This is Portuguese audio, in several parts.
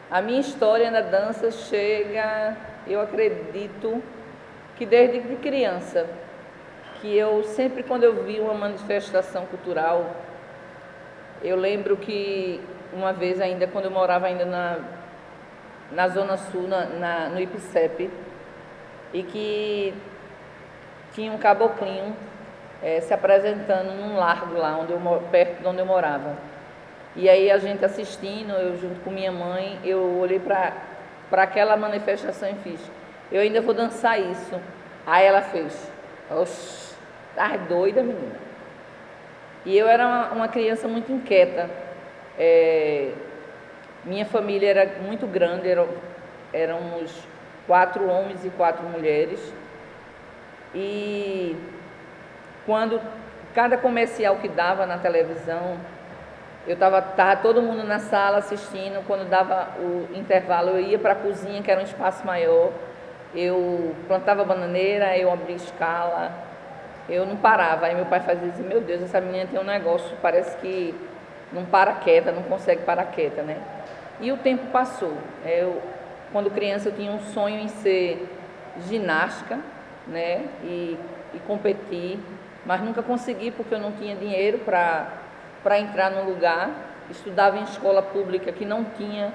A minha história na dança chega, eu acredito, que desde criança, que eu sempre, quando eu vi uma manifestação cultural, eu lembro que uma vez ainda, quando eu morava ainda na Zona Sul, no IPCEP, e que tinha um caboclinho se apresentando num largo lá, perto de onde eu morava. E aí a gente assistindo, eu junto com minha mãe, eu olhei para aquela manifestação e fiz, eu ainda vou dançar isso. Aí ela fez, oxe, tá doida, menina. E eu era uma criança muito inquieta. Minha família era muito grande, éramos 4 homens e 4 mulheres. E quando cada comercial que dava na televisão, eu estava todo mundo na sala assistindo. Quando dava o intervalo, eu ia para a cozinha, que era um espaço maior. Eu plantava bananeira, eu abria escala, eu não parava. Aí meu pai fazia assim, meu Deus, essa menina tem um negócio, parece que não para quieta, não consegue parar quieta, né? E o tempo passou. Quando criança, eu tinha um sonho em ser ginástica, né? E competir, mas nunca consegui porque eu não tinha dinheiro para entrar no lugar. Estudava em escola pública que não tinha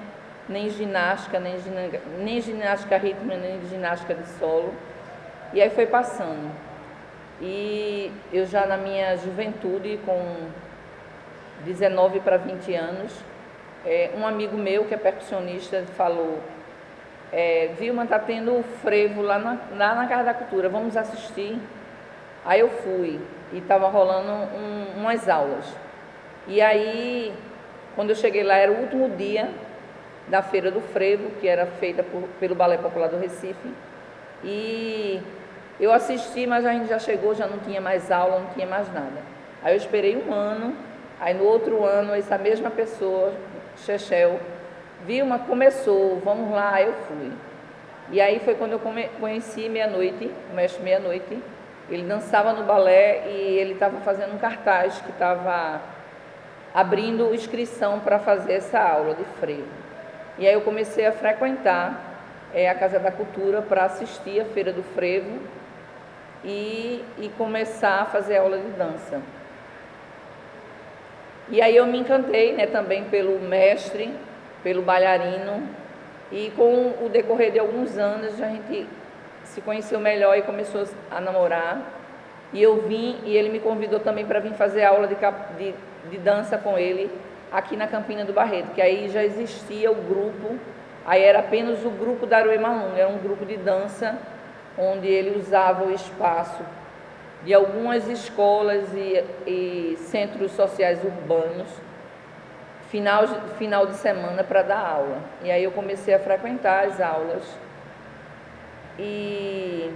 nem ginástica, nem ginástica rítmica, nem ginástica de solo. E aí foi passando. E eu já na minha juventude, com 19 para 20 anos, um amigo meu que é percussionista falou, Vilma, está tendo frevo lá na Casa da Cultura, vamos assistir? Aí eu fui e estava rolando umas aulas. E aí, quando eu cheguei lá, era o último dia da Feira do Frevo, que era feita pelo Balé Popular do Recife. E eu assisti, mas a gente já chegou, já não tinha mais aula, não tinha mais nada. Aí eu esperei um ano, aí no outro ano, essa mesma pessoa, Chechel, Vilma, começou, vamos lá, eu fui. E aí foi quando eu conheci Meia-Noite, o mestre Meia-Noite. Ele dançava no balé e ele estava fazendo um cartaz que estava abrindo inscrição para fazer essa aula de frevo. E aí eu comecei a frequentar a Casa da Cultura para assistir a Feira do Frevo e começar a fazer aula de dança. E aí eu me encantei, né, também pelo mestre, pelo bailarino, e com o decorrer de alguns anos a gente se conheceu melhor e começou a namorar. E eu vim, e ele me convidou também para vir fazer aula de dança com ele aqui na Campina do Barreto, que aí já existia o grupo, aí era apenas o grupo da Aruê Malunga, era um grupo de dança onde ele usava o espaço de algumas escolas e centros sociais urbanos, final de semana, para dar aula. E aí eu comecei a frequentar as aulas. E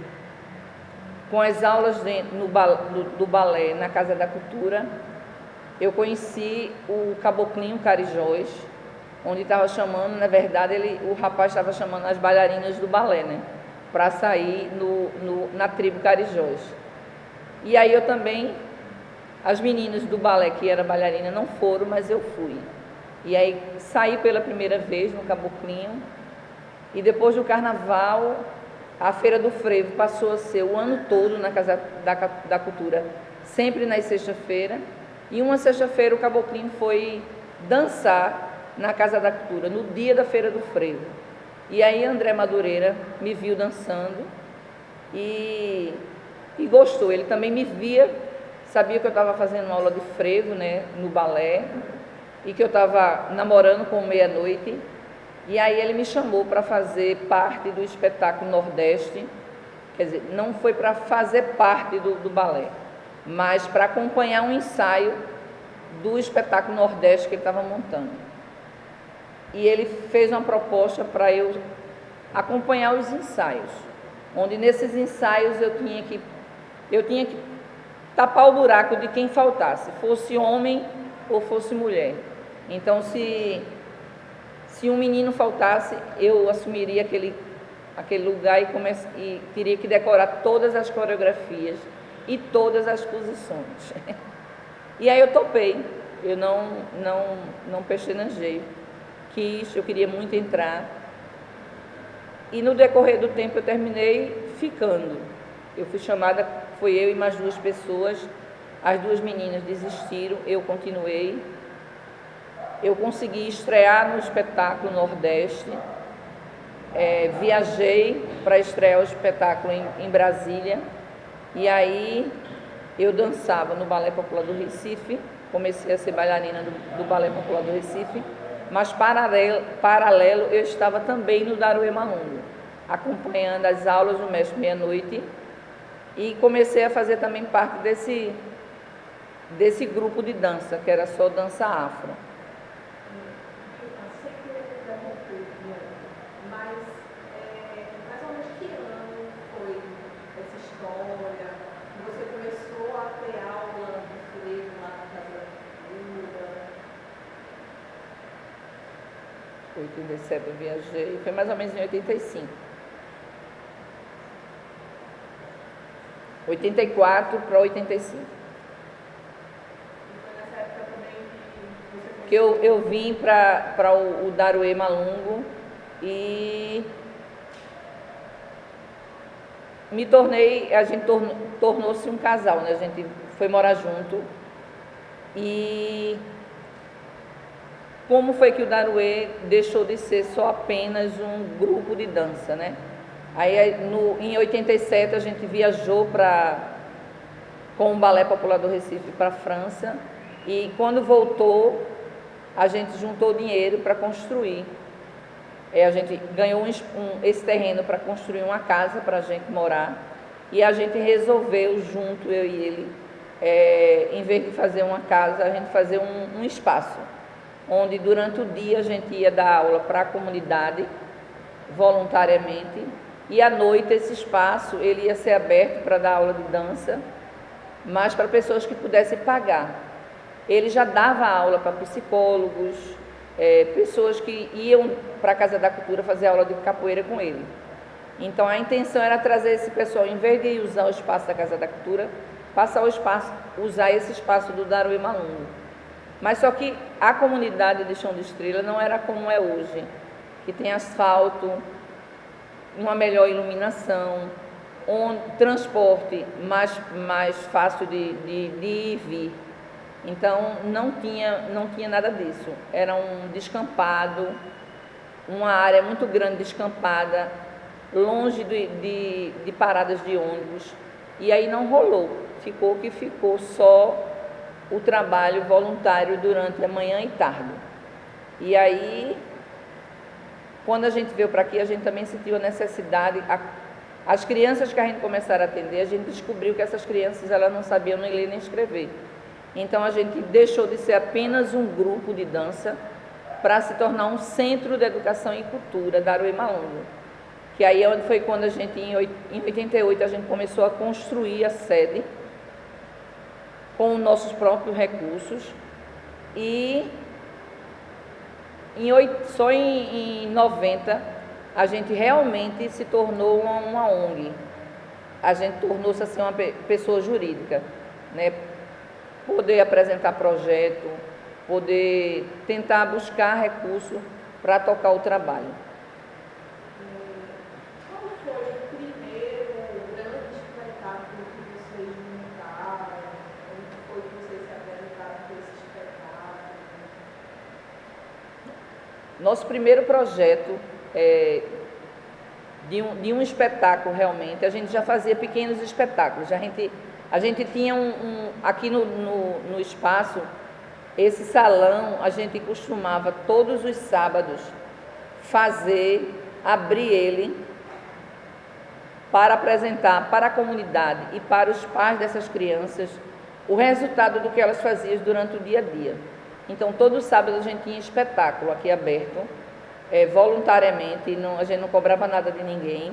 com as aulas do balé na Casa da Cultura, eu conheci o Caboclinho Carijós, onde estava chamando, na verdade, o rapaz estava chamando as bailarinas do balé, né, para sair na tribo Carijós. E aí eu também, as meninas do balé que era bailarina não foram, mas eu fui. E aí saí pela primeira vez no Caboclinho, e depois do carnaval, a Feira do Frevo passou a ser o ano todo na Casa da Cultura, sempre nas sexta-feiras. E uma sexta-feira o Caboclinho foi dançar na Casa da Cultura, no dia da Feira do Frevo. E aí André Madureira me viu dançando e gostou. Ele também me via, sabia que eu estava fazendo aula de frevo, né, no balé, e que eu estava namorando com Meia-Noite. E aí ele me chamou para fazer parte do espetáculo Nordeste, quer dizer, não foi para fazer parte do balé, mas para acompanhar um ensaio do espetáculo Nordeste que ele estava montando. E ele fez uma proposta para eu acompanhar os ensaios, onde nesses ensaios eu tinha que tapar o buraco de quem faltasse, fosse homem ou fosse mulher. Então, se um menino faltasse, eu assumiria aquele lugar e teria que decorar todas as coreografias e todas as posições. E aí eu topei, eu não pestanejei, eu queria muito entrar. E no decorrer do tempo eu terminei ficando. Eu fui chamada, foi eu e mais 2 pessoas, as 2 meninas desistiram, eu continuei. Eu consegui estrear no espetáculo Nordeste, viajei para estrear o espetáculo em Brasília, e aí eu dançava no Balé Popular do Recife, comecei a ser bailarina do Balé Popular do Recife, mas paralelo eu estava também no Daruê Malungo, acompanhando as aulas do mestre Meia-Noite, e comecei a fazer também parte desse grupo de dança, que era só dança afro. História, você começou a ter aula de frevo lá na Casa da Cultura? 87 eu viajei, foi mais ou menos em 85. 84 para 85. E foi nessa época também que você que eu vim para o Daruê Malungo e me tornei, a gente tornou-se um casal, né? A gente foi morar junto. E como foi que o Daruê deixou de ser só apenas um grupo de dança, né? Aí em 87 a gente viajou com o Balé Popular do Recife para a França, e quando voltou a gente juntou dinheiro para construir. A gente ganhou esse terreno para construir uma casa para a gente morar, e a gente resolveu junto, eu e ele, em vez de fazer uma casa, a gente fazer um espaço, onde durante o dia a gente ia dar aula para a comunidade, voluntariamente, e à noite esse espaço ele ia ser aberto para dar aula de dança, mas para pessoas que pudessem pagar. Ele já dava aula para psicólogos, pessoas que iam para a Casa da Cultura fazer aula de capoeira com ele. Então a intenção era trazer esse pessoal, em vez de usar o espaço da Casa da Cultura, usar esse espaço do Daruê Malungo. Mas só que a comunidade de Chão de Estrela não era como é hoje, que tem asfalto, uma melhor iluminação, transporte mais fácil de ir e vir. Então não tinha nada disso. Era um descampado, uma área muito grande descampada, longe de paradas de ônibus. E aí não rolou, ficou só o trabalho voluntário durante a manhã e tarde. E aí, quando a gente veio para aqui, a gente também sentiu a necessidade. As crianças que a gente começaram a atender, a gente descobriu que essas crianças elas não sabiam nem ler nem escrever. Então a gente deixou de ser apenas um grupo de dança para se tornar um centro de educação e cultura, Daruê Malungo. Que aí foi quando a gente, em 88, a gente começou a construir a sede com os nossos próprios recursos, e só em 90 a gente realmente se tornou uma ONG. A gente tornou-se assim uma pessoa jurídica, né? Poder apresentar projeto, poder tentar buscar recurso para tocar o trabalho. Qual foi o primeiro grande espetáculo que vocês montaram? Como foi que vocês se apresentaram com esse espetáculo? Nosso primeiro projeto de um espetáculo, realmente, a gente já fazia pequenos espetáculos. A gente tinha aqui no espaço, esse salão, a gente costumava todos os sábados abrir ele para apresentar para a comunidade e para os pais dessas crianças o resultado do que elas faziam durante o dia a dia. Então, todo sábado a gente tinha espetáculo aqui aberto, voluntariamente, a gente não cobrava nada de ninguém,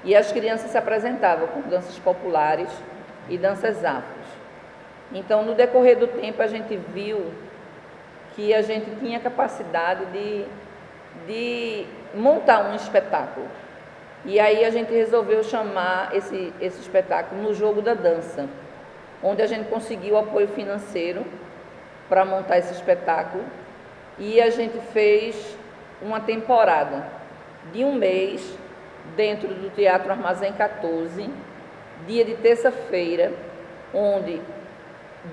e as crianças se apresentavam com danças populares e danças afros. Então, no decorrer do tempo, a gente viu que a gente tinha capacidade de montar um espetáculo. E aí a gente resolveu chamar esse espetáculo No Jogo da Dança, onde a gente conseguiu apoio financeiro para montar esse espetáculo, e a gente fez uma temporada de um mês dentro do Teatro Armazém 14, dia de terça-feira, onde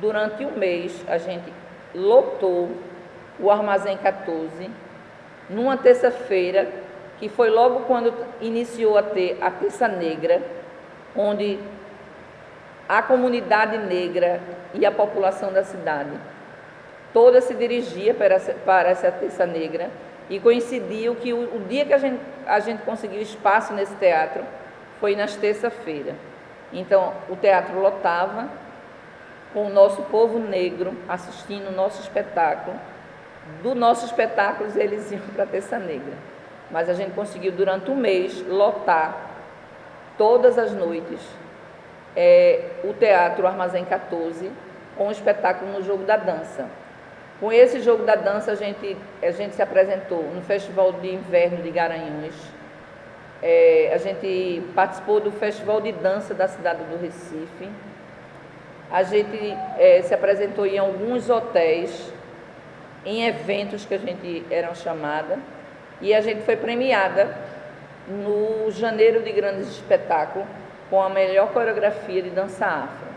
durante um mês a gente lotou o Armazém 14, numa terça-feira, que foi logo quando iniciou a ter a Terça Negra, onde a comunidade negra e a população da cidade toda se dirigia para essa Terça Negra, e coincidiu que o dia que a gente conseguiu espaço nesse teatro foi nas terça-feiras. Então, o teatro lotava, com o nosso povo negro assistindo o nosso espetáculo. Do nosso espetáculo, eles iam para a Terça Negra. Mas a gente conseguiu, durante um mês, lotar todas as noites o Teatro Armazém 14, com o espetáculo no Jogo da Dança. Com esse Jogo da Dança, a gente se apresentou no Festival de Inverno de Garanhuns. A gente participou do Festival de Dança da cidade do Recife. A gente se apresentou em alguns hotéis, em eventos que a gente era chamada, e a gente foi premiada no Janeiro de Grandes Espetáculos com a melhor coreografia de dança afro.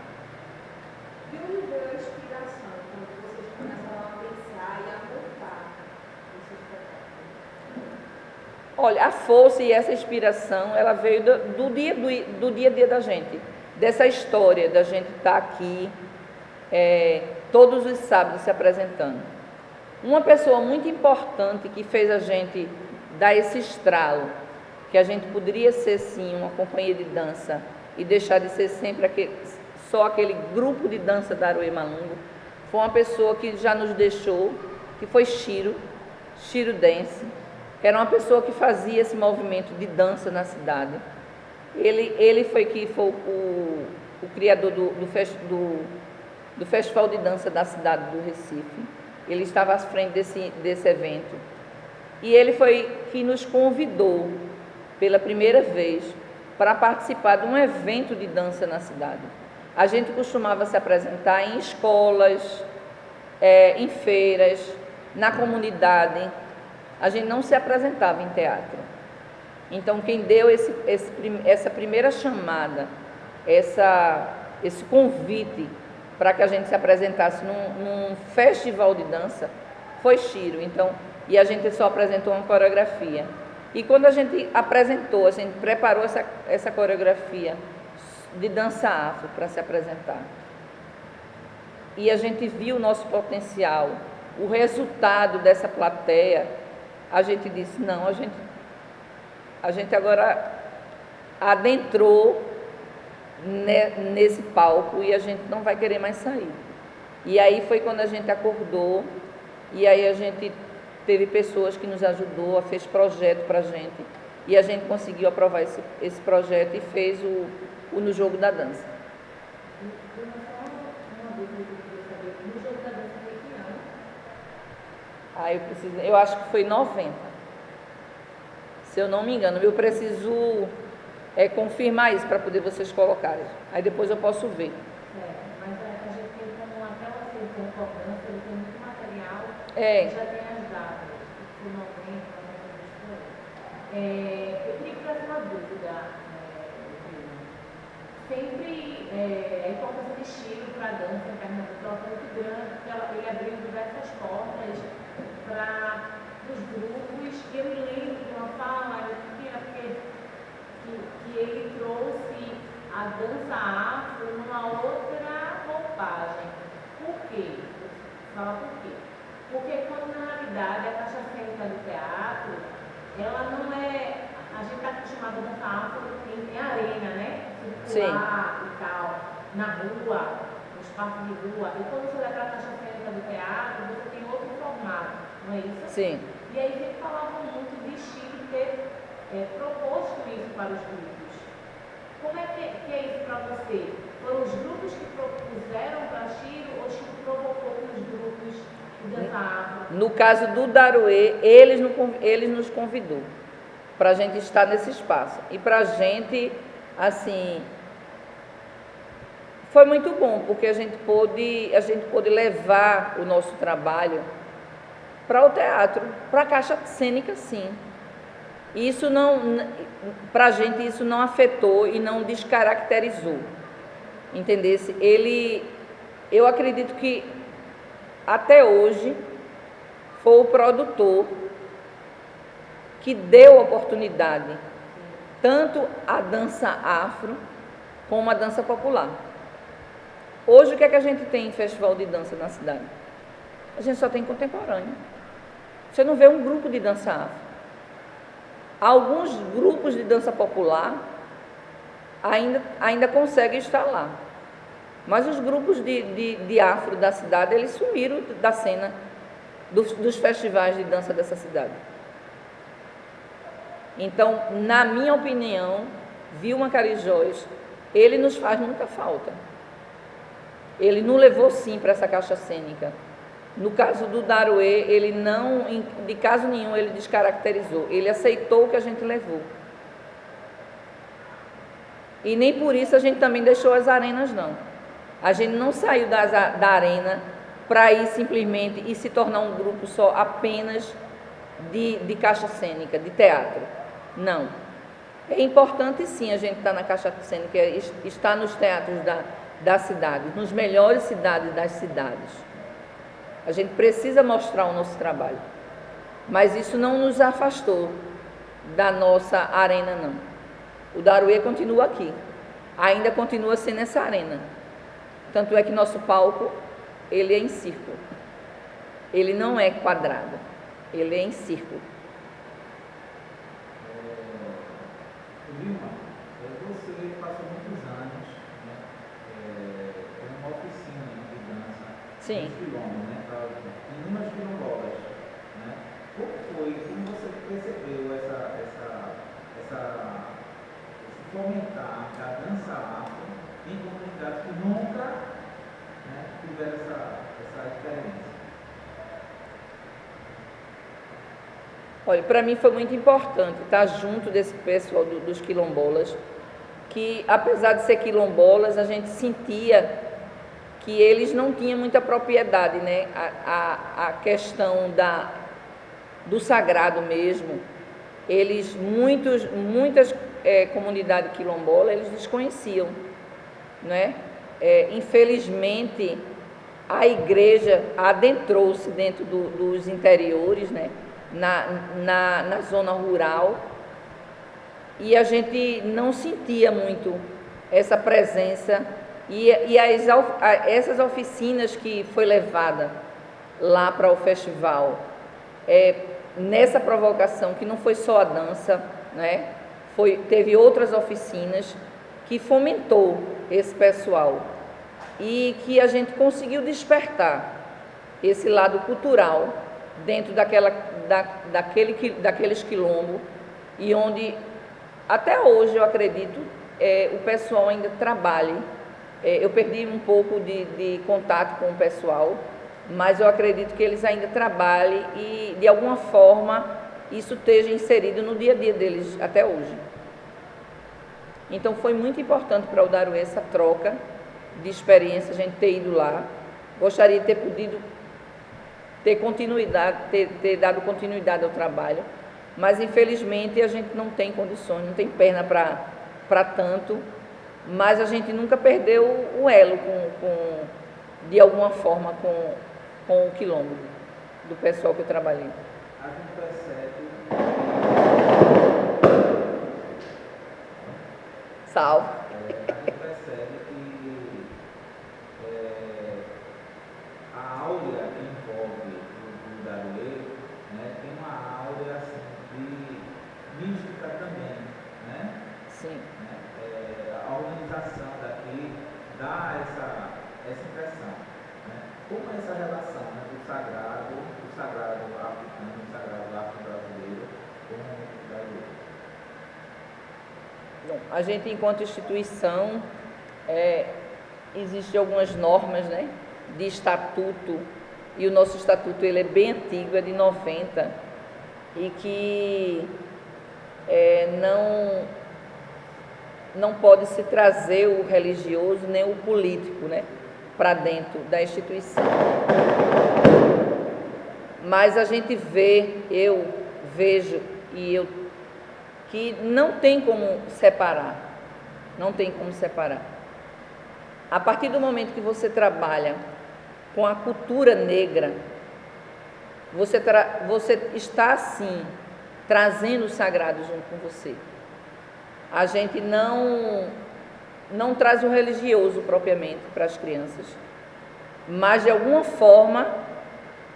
De onde veio a inspiração quando vocês começaram a pensar e a montar esse espetáculo? Olha, a força e essa inspiração, ela veio do dia a dia da gente, dessa história da gente estar aqui todos os sábados se apresentando. Uma pessoa muito importante que fez a gente dar esse estralo, que a gente poderia ser sim uma companhia de dança e deixar de ser sempre só aquele grupo de dança da Aroê Malungo, foi uma pessoa que já nos deixou, que foi Chiro Dance, que era uma pessoa que fazia esse movimento de dança na cidade. Ele foi o criador do Festival de Dança da cidade do Recife. Ele estava à frente desse evento. E ele foi que nos convidou, pela primeira vez, para participar de um evento de dança na cidade. A gente costumava se apresentar em escolas, em feiras, na comunidade. A gente não se apresentava em teatro. Então, quem deu essa primeira chamada, esse convite para que a gente se apresentasse num festival de dança, foi Chiro. Então, e a gente só apresentou uma coreografia. E quando a gente apresentou, a gente preparou essa coreografia de dança afro para se apresentar. E a gente viu o nosso potencial, o resultado dessa plateia, a gente disse, não, a gente agora adentrou nesse palco e a gente não vai querer mais sair. E aí foi quando a gente acordou, e aí a gente teve pessoas que nos ajudou, fez projeto para a gente, e a gente conseguiu aprovar esse projeto e fez o No Jogo da Dança. No Jogo da Dança foi que ano? Eu acho que foi 90, se eu não me engano. Eu preciso confirmar isso para poder vocês colocarem. Aí depois eu posso ver. Mas a gente tem como até uma concordância, ele tem muito material, já tem as datas, por 90, eu queria que tivesse uma dúvida. Sempre a importância de Chiro para a dança em Pernambuco é muito grande, porque ele abriu diversas portas para os grupos, e eu me lembro de uma fala, que ele trouxe a dança afro numa outra roupagem. Por quê? Fala por quê? Porque quando na realidade a caixa cênica do teatro, ela não é. A gente está acostumado a dançar afro em arena, né? Circular e tal, na rua, no espaço de rua. E quando você olha para a caixa cênica do teatro, você tem outro formato, não é isso? Sim. E aí eles falavam muito de Chiro ter proposto isso para os grupos. Como é que é isso para você? Foram os grupos que propuseram para Chiro ou Chiro provocou os grupos de dança afro? No caso do Daruê, eles nos convidou para a gente estar nesse espaço. E para a gente, assim, Foi muito bom, porque a gente pôde levar o nosso trabalho para o teatro, para a caixa cênica, sim. Isso não, para a gente isso não afetou e não descaracterizou, entendesse? Eu acredito que até hoje foi o produtor que deu oportunidade tanto à dança afro como à dança popular. Hoje o que é que a gente tem em festival de dança na cidade? A gente só tem contemporâneo. Você não vê um grupo de dança afro. Alguns grupos de dança popular ainda conseguem estar lá. Mas os grupos de afro da cidade, eles sumiram da cena dos festivais de dança dessa cidade. Então, na minha opinião, Vilma Carijós, ele nos faz muita falta. Ele nos levou sim para essa caixa cênica. No caso do Daruê, ele não, de caso nenhum, ele descaracterizou. Ele aceitou o que a gente levou. E nem por isso a gente também deixou as arenas, não. A gente não saiu da arena para ir simplesmente e se tornar um grupo só apenas de caixa cênica, de teatro. Não. É importante sim a gente estar na caixa cênica, estar nos teatros da cidade, nos melhores cidades das cidades. A gente precisa mostrar o nosso trabalho. Mas isso não nos afastou da nossa arena, não. O Daruê continua aqui. Ainda continua sendo essa arena. Tanto é que nosso palco, ele é em círculo. Ele não é quadrado. Ele é em círculo. Vilma, você passou muitos anos, né, em uma oficina de dança. Sim. Nos quilombos, né, inúmeras quilombolas, né? Como você percebeu esse fomentar da dança afro em comunidades que nunca, né, tiveram essa experiência? Olha, para mim foi muito importante estar junto desse pessoal dos quilombolas, que apesar de ser quilombolas, a gente sentia que eles não tinham muita propriedade, né? A questão do sagrado mesmo, muitas comunidades quilombolas, eles desconheciam, né? Infelizmente, a igreja adentrou-se dentro dos interiores, né? Na zona rural, e a gente não sentia muito essa presença e essas oficinas que foi levada lá para o festival, nessa provocação, que não foi só a dança, né? Teve outras oficinas que fomentou esse pessoal e que a gente conseguiu despertar esse lado cultural dentro daqueles quilombos, e onde até hoje eu acredito o pessoal ainda trabalha. Eu perdi um pouco de contato com o pessoal, mas eu acredito que eles ainda trabalhem e de alguma forma isso esteja inserido no dia a dia deles até hoje. Então foi muito importante para o Daruê essa troca de experiência, a gente ter ido lá. Gostaria de ter podido ter continuidade, ter dado continuidade ao trabalho, mas infelizmente a gente não tem condições, não tem perna para tanto, mas a gente nunca perdeu o elo de alguma forma com o quilombo do pessoal que eu trabalhei. A gente percebe. Salve. A gente percebe que a áurea que envolve o Daruê, né, tem uma áurea assim, de mística também, né? Sim. A organização daqui dá essa impressão, né? Como é essa relação, né, do sagrado africano, do sagrado afro-brasileiro com o Daruê? Bom, a gente, enquanto instituição, existem algumas normas, né, de estatuto, e o nosso estatuto ele é bem antigo, é de 90, e que não pode se trazer o religioso nem o político, né, para dentro da instituição. Mas a gente eu vejo que não tem como separar, não tem como separar. A partir do momento que você trabalha com a cultura negra, você está, sim, trazendo o sagrado junto com você. A gente não traz o religioso propriamente para as crianças, mas de alguma forma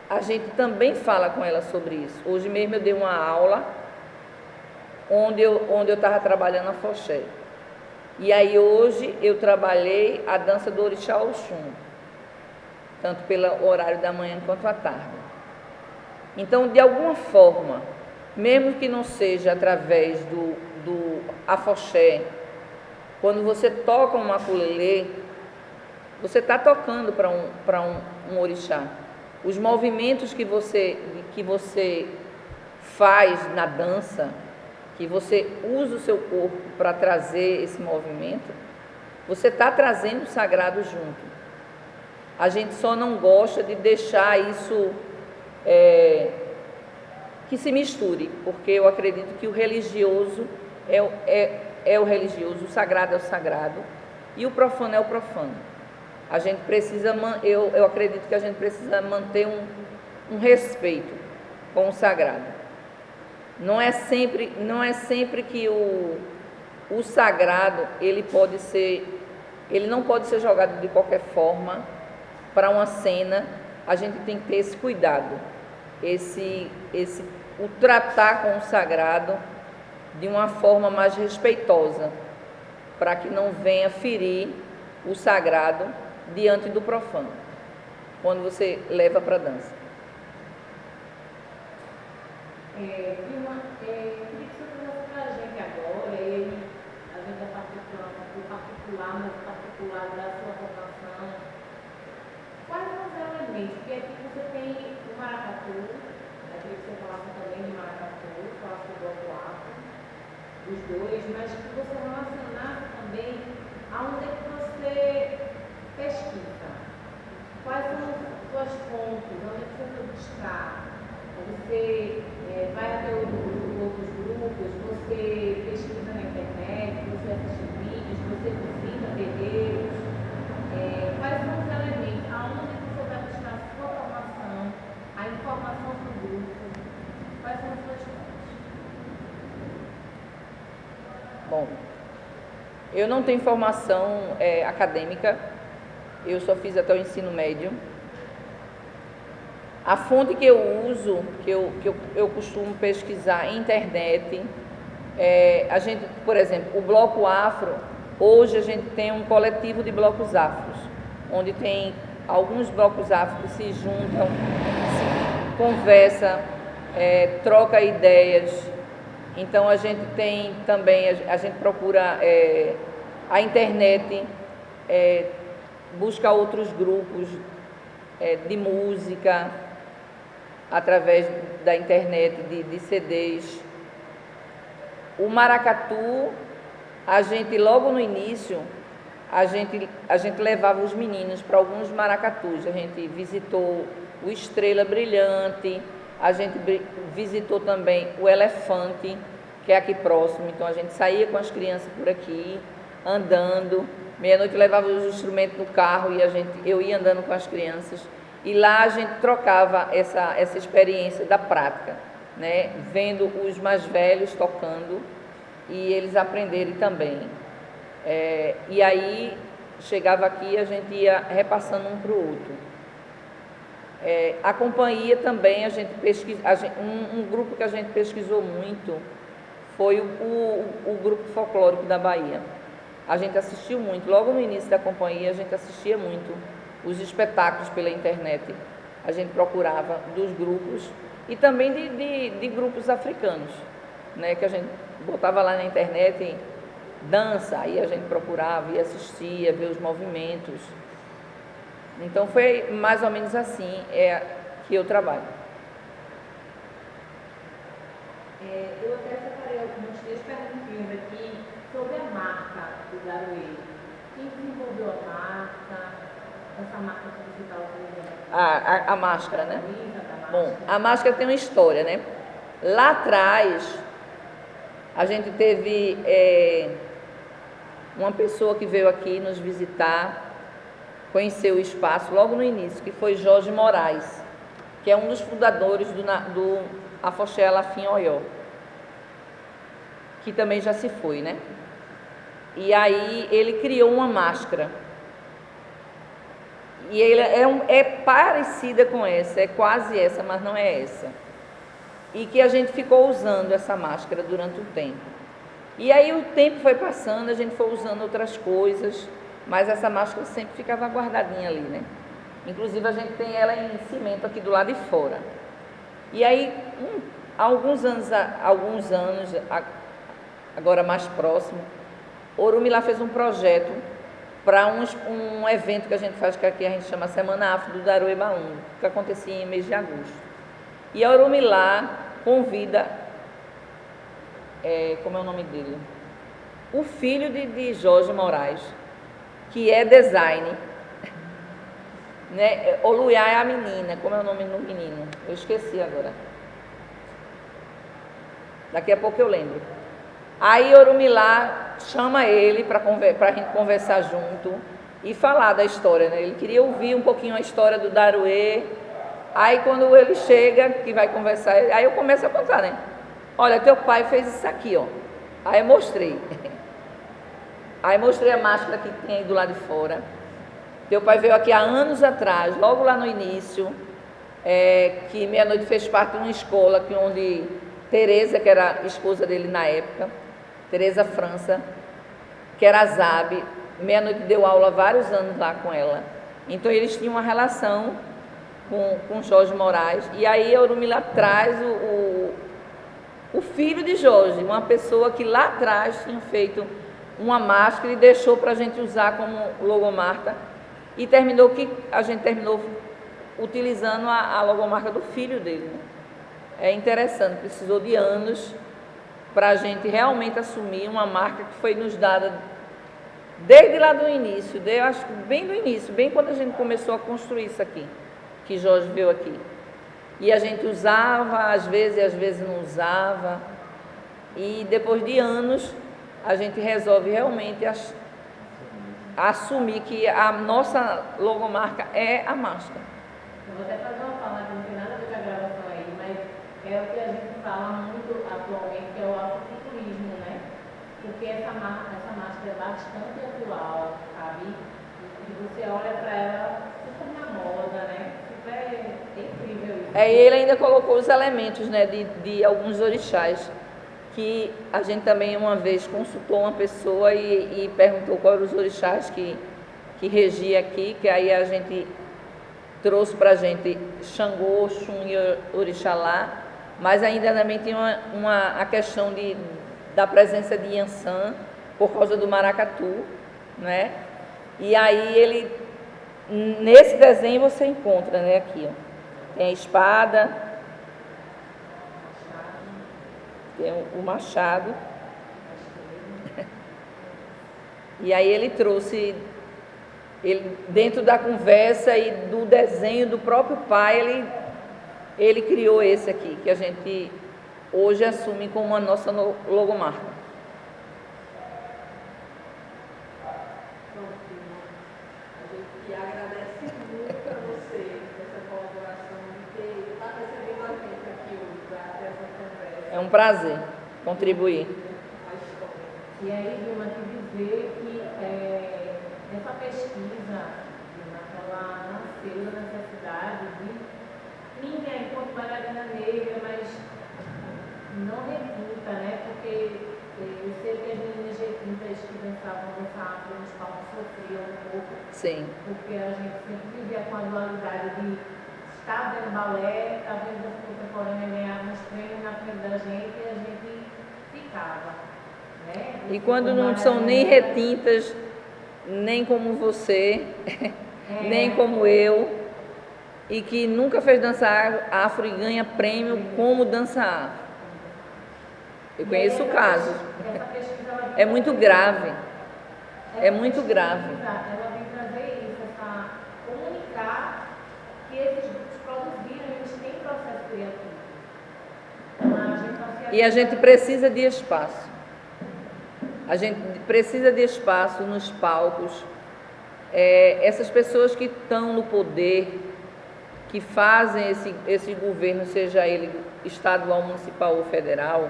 a gente também fala com elas sobre isso. Hoje mesmo eu dei uma aula onde eu estava trabalhando a afoxé. E aí hoje eu trabalhei a dança do Orixá Oxum, tanto pelo horário da manhã quanto à tarde. Então, de alguma forma, mesmo que não seja através do afoxé, quando você toca um maculelê, você está tocando para um orixá. Os movimentos que você faz na dança, que você usa o seu corpo para trazer esse movimento, você está trazendo o sagrado junto. A gente só não gosta de deixar isso que se misture, porque eu acredito que o religioso é o religioso, o sagrado é o sagrado e o profano é o profano. A gente precisa, eu acredito que a gente precisa manter um respeito com o sagrado. Não é sempre que o sagrado ele não pode ser jogado de qualquer forma para uma cena. A gente tem que ter esse cuidado, o tratar com o sagrado de uma forma mais respeitosa, para que não venha ferir o sagrado diante do profano, quando você leva para a dança. Queria que você falasse para a gente agora, a gente é particular, mas particular da sua formação. Quais são os elementos? Porque aqui você tem o maracatu, eu queria que você falasse também de maracatu, falasse do bloco afro, dos dois, mas que você relacionasse também aonde é que você pesquisa. Quais são as suas fontes? Onde é que você foi buscar? Você vai até outros grupos, você pesquisa na internet, você assiste vídeos, você visita terreiros. Quais são os elementos? Aonde você vai buscar a sua formação, a informação do grupo? Quais são as suas fontes? Bom, eu não tenho formação acadêmica, eu só fiz até o ensino médio. A fonte que eu uso, que eu costumo pesquisar em internet, a gente, por exemplo, o Bloco Afro, hoje a gente tem um coletivo de blocos afros, onde tem alguns blocos afros que se juntam, se conversa, troca ideias. Então a gente tem também, a gente procura a internet, busca outros grupos de música, através da internet, de CDs. O maracatu, a gente logo no início, a gente levava os meninos para alguns maracatus. A gente visitou o Estrela Brilhante, a gente visitou também o Elefante, que é aqui próximo. Então a gente saía com as crianças por aqui, andando. Meia-noite levava os instrumentos no carro e eu ia andando com as crianças. E lá a gente trocava essa experiência da prática, né? Vendo os mais velhos tocando e eles aprenderem também. E aí chegava aqui e a gente ia repassando um para o outro. A companhia também, um grupo que a gente pesquisou muito foi o grupo folclórico da Bahia. A gente assistiu muito, logo no início da companhia a gente assistia muito os espetáculos pela internet. A gente procurava dos grupos e também de grupos africanos, né, que a gente botava lá na internet dança, aí a gente procurava e assistia, ver os movimentos. Então foi mais ou menos assim que eu trabalho. Eu até separei algumas perguntinhas aqui sobre a marca. do Daruê? Quem desenvolveu a marca? Essa marca que você está utilizando? A máscara, né? Da Bom, máscara. a máscara tem uma história, né? Lá atrás, a gente teve uma pessoa que veio aqui nos visitar, conheceu o espaço logo no início, que foi Jorge Moraes, que é um dos fundadores do Afoxé Alafim Oyó, que também já se foi, né? E aí ele criou uma máscara. E ele é parecida com essa, é quase essa, mas não é essa. E que a gente ficou usando essa máscara durante o tempo. E aí o tempo foi passando, a gente foi usando outras coisas, mas essa máscara sempre ficava guardadinha ali, né? Inclusive a gente tem ela em cimento aqui do lado de fora. E aí, há alguns anos, agora mais próximo, Orumilá fez um projeto para um evento que a gente faz, que aqui a gente chama Semana Afro do Daruê Baúna, que acontecia em mês de agosto. E a Orumilá convida, como é o nome dele? O filho de Jorge Moraes, que é design, né? Oluyá é a menina, como é o nome do menino? Eu esqueci agora. Daqui a pouco eu lembro. Aí Orumilá chama ele para a gente conversar junto e falar da história, né? Ele queria ouvir um pouquinho a história do Daruê. Aí quando ele chega, que vai conversar, aí eu começo a contar, né? Olha, teu pai fez isso aqui, ó. Aí eu mostrei. Aí mostrei a máscara que tem aí do lado de fora. Teu pai veio aqui há anos atrás, logo lá no início, que Meia-Noite fez parte de uma escola onde Tereza, que era a esposa dele na época, Tereza França, que era a Zabe, Meia-Noite deu aula há vários anos lá com ela. Então eles tinham uma relação com Jorge Moraes. E aí a Orumilá traz o filho de Jorge, uma pessoa que lá atrás tinha feito uma máscara e deixou para a gente usar como logomarca. E a gente terminou utilizando a logomarca do filho dele, né? É interessante, precisou de anos para a gente realmente assumir uma marca que foi nos dada desde lá do início, acho que bem do início, bem quando a gente começou a construir isso aqui, que Jorge veio aqui. E a gente usava, às vezes, e às vezes não usava. E depois de anos, a gente resolve realmente assumir que a nossa logomarca é a máscara. Eu vou até fazer uma fala que não tem nada a ver com a gravação aí, mas é o que a gente fala muito atualmente, que é o afrofuturismo, né? Porque essa máscara é bastante atual, sabe? E você olha para ela super na moda, né? Super incrível isso. E ele ainda colocou os elementos, né, de alguns orixás, que a gente também uma vez consultou uma pessoa e perguntou quais eram os orixás que regia aqui, que aí a gente trouxe para a gente Xangô, Oxum e Orixalá, mas ainda também tem a questão da presença de Yansan, por causa do maracatu, né? E aí nesse desenho você encontra, né, aqui, ó, tem a espada, tem o machado. E aí ele trouxe, dentro da conversa e do desenho do próprio pai, ele criou esse aqui, que a gente hoje assume como a nossa logomarca. A gente agradece muito para você essa colaboração de ter estado recebendo a gente aqui hoje para ter essa conversa. É um prazer contribuir. E aí, Vilma, te dizer que essa pesquisa, ela nasceu da necessidade de minha, enquanto bailarina negra, mas não retinta, né? Porque eu sei que as meninas retintas que dançavam nessa afro nos palcos sofriam um pouco. Sim. Porque a gente sempre vivia com a dualidade de estar vendo balé, estar vendo dança contemporânea ganhar uns prêmios na frente da gente e a gente ficava. Né? E quando não são nem retintas, nem como você, nem como eu, e que nunca fez dança afro e ganha prêmio como dança afro. Eu conheço casos. É muito grave. É muito grave. Exato, ela vem trazer isso, comunicar que esses grupos produziram, eles têm processo criativo. E a gente precisa de espaço. A gente precisa de espaço nos palcos. Essas pessoas que estão no poder, que fazem esse governo, seja ele estadual, municipal ou federal,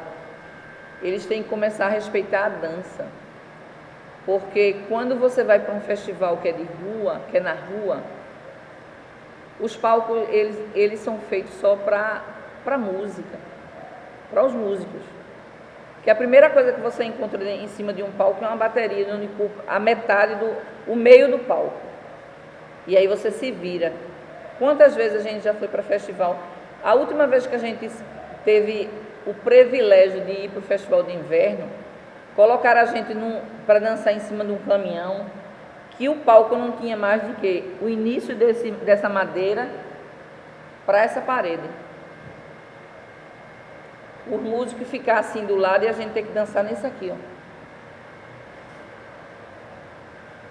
eles têm que começar a respeitar a dança. Porque quando você vai para um festival que é de rua, que é na rua, os palcos, eles são feitos só para música, para os músicos. Que a primeira coisa que você encontra em cima de um palco é uma bateria, onde ocupa a metade o meio do palco. E aí você se vira. Quantas vezes a gente já foi para festival? A última vez que a gente teve o privilégio de ir para o festival de inverno, colocaram a gente para dançar em cima de um caminhão, que o palco não tinha mais do que o início dessa madeira para essa parede. Os músicos ficar assim do lado e a gente ter que dançar nesse aqui, ó.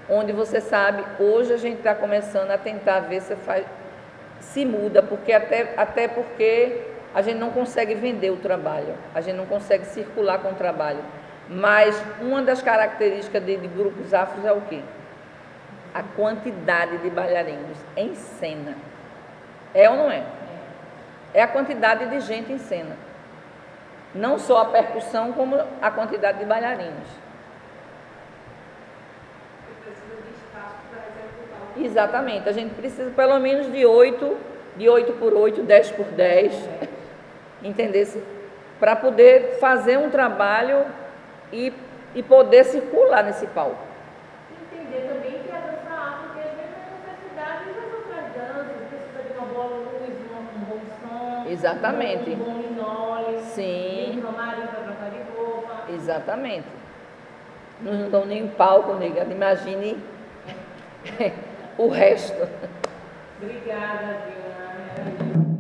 Onde você sabe, hoje a gente está começando a tentar ver se muda, porque até porque a gente não consegue vender o trabalho, a gente não consegue circular com o trabalho. Mas uma das características de grupos afros é o quê? A quantidade de bailarinos em cena. É ou não é? É a quantidade de gente em cena. Não só a percussão, como a quantidade de bailarinos. Precisa de espaço para executar. Exatamente. A gente precisa pelo menos de 8 por 8, 10 por 10, entendesse? Para poder fazer um trabalho e poder circular nesse palco. Entender também que a dança afro tem as mesmas necessidades das outras danças, precisa de uma boa luz, um bom som, Exatamente. um bom linóleo, Sim. um camarim para trocar de roupa. Exatamente. Não dão nem palco, nega. Imagine o resto. Obrigada, Diana.